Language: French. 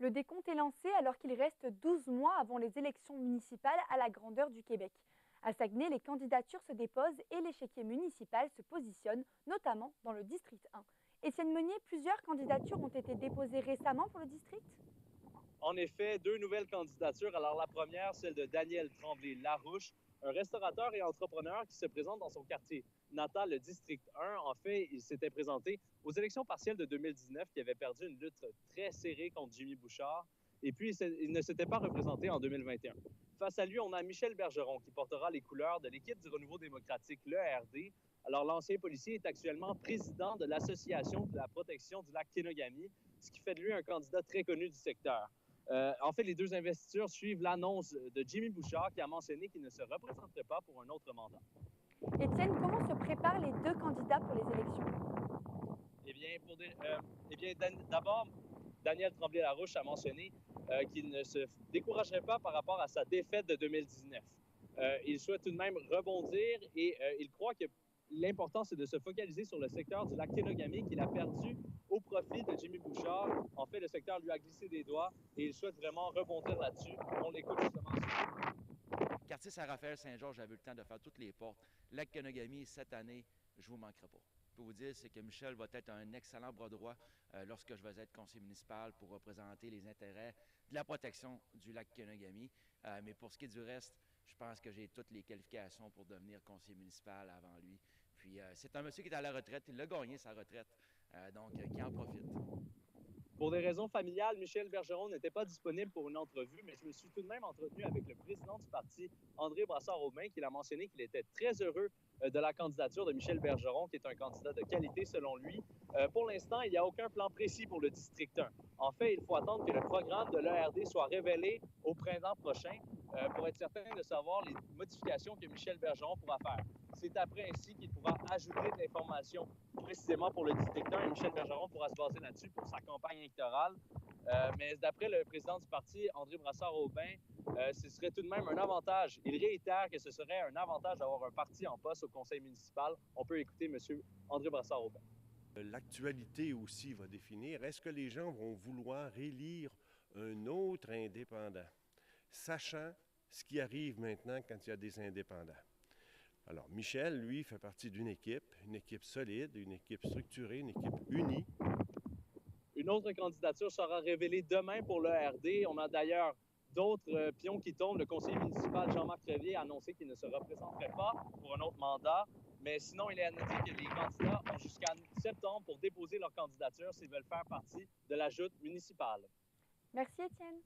Le décompte est lancé alors qu'il reste 12 mois avant les élections municipales à la grandeur du Québec. À Saguenay, les candidatures se déposent et l'échiquier municipal se positionne, notamment dans le district 1. Étienne Meunier, plusieurs candidatures ont été déposées récemment pour le district. En effet, deux nouvelles candidatures. Alors la première, celle de Daniel Tremblay-Larouche, un restaurateur et entrepreneur qui se présente dans son quartier natal, le district 1. En fait, il s'était présenté aux élections partielles de 2019, qui avait perdu une lutte très serrée contre Jimmy Bouchard. Et puis, il ne s'était pas représenté en 2021. Face à lui, on a Michel Bergeron, qui portera les couleurs de l'équipe du Renouveau démocratique, le RD. Alors, l'ancien policier est actuellement président de l'Association de la protection du lac Kenogami, ce qui fait de lui un candidat très connu du secteur. En fait, les deux investitures suivent l'annonce de Jimmy Bouchard qui a mentionné qu'il ne se représenterait pas pour un autre mandat. Étienne, comment se préparent les deux candidats pour les élections? D'abord, Daniel Tremblay-Larouche a mentionné qu'il ne se découragerait pas par rapport à sa défaite de 2019. Il souhaite tout de même rebondir et il croit que l'important, c'est de se focaliser sur le secteur du lac Kenogami qu'il a perdu au profit de Jimmy Bouchard. En fait, le secteur lui a glissé des doigts et il souhaite vraiment rebondir là-dessus. On l'écoute justement. Quartier Saint-Raphaël-Saint-Georges, j'avais eu le temps de faire toutes les portes. Lac Kenogami, cette année, je ne vous manquerai pas. Je peux vous dire, c'est que Michel va être un excellent bras droit lorsque je vais être conseiller municipal pour représenter les intérêts de la protection du lac Kenogami. Mais pour ce qui est du reste, je pense que j'ai toutes les qualifications pour devenir conseiller municipal avant lui. Puis c'est un monsieur qui est à la retraite, il a gagné sa retraite, donc qui en profite. Pour des raisons familiales, Michel Bergeron n'était pas disponible pour une entrevue, mais je me suis tout de même entretenu avec le président du parti, André Brassard-Aubin, qui a mentionné qu'il était très heureux de la candidature de Michel Bergeron, qui est un candidat de qualité selon lui. Pour l'instant, il n'y a aucun plan précis pour le district 1. En fait, il faut attendre que le programme de l'ERD soit révélé au printemps prochain pour être certain de savoir les modifications que Michel Bergeron pourra faire. C'est après ainsi qu'il pourra ajouter de l'information précisément pour le district 1 et Michel Bergeron pourra se baser là-dessus pour sa campagne électorale. Mais d'après le président du parti, André Brassard-Aubin, ce serait tout de même un avantage. Il réitère que ce serait un avantage d'avoir un parti en poste au conseil municipal. On peut écouter M. André Brassard-Aubin. L'actualité aussi va définir, est-ce que les gens vont vouloir élire un autre indépendant, sachant ce qui arrive maintenant quand il y a des indépendants. Alors, Michel, lui, fait partie d'une équipe solide, une équipe structurée, une équipe unie. Une autre candidature sera révélée demain pour l'ERD. On a d'ailleurs d'autres pions qui tombent. Le conseiller municipal Jean-Marc Crevier a annoncé qu'il ne se représenterait pas pour un autre mandat. Mais sinon, il est à noter que les candidats ont jusqu'à septembre pour déposer leur candidature s'ils veulent faire partie de la joute municipale. Merci Étienne.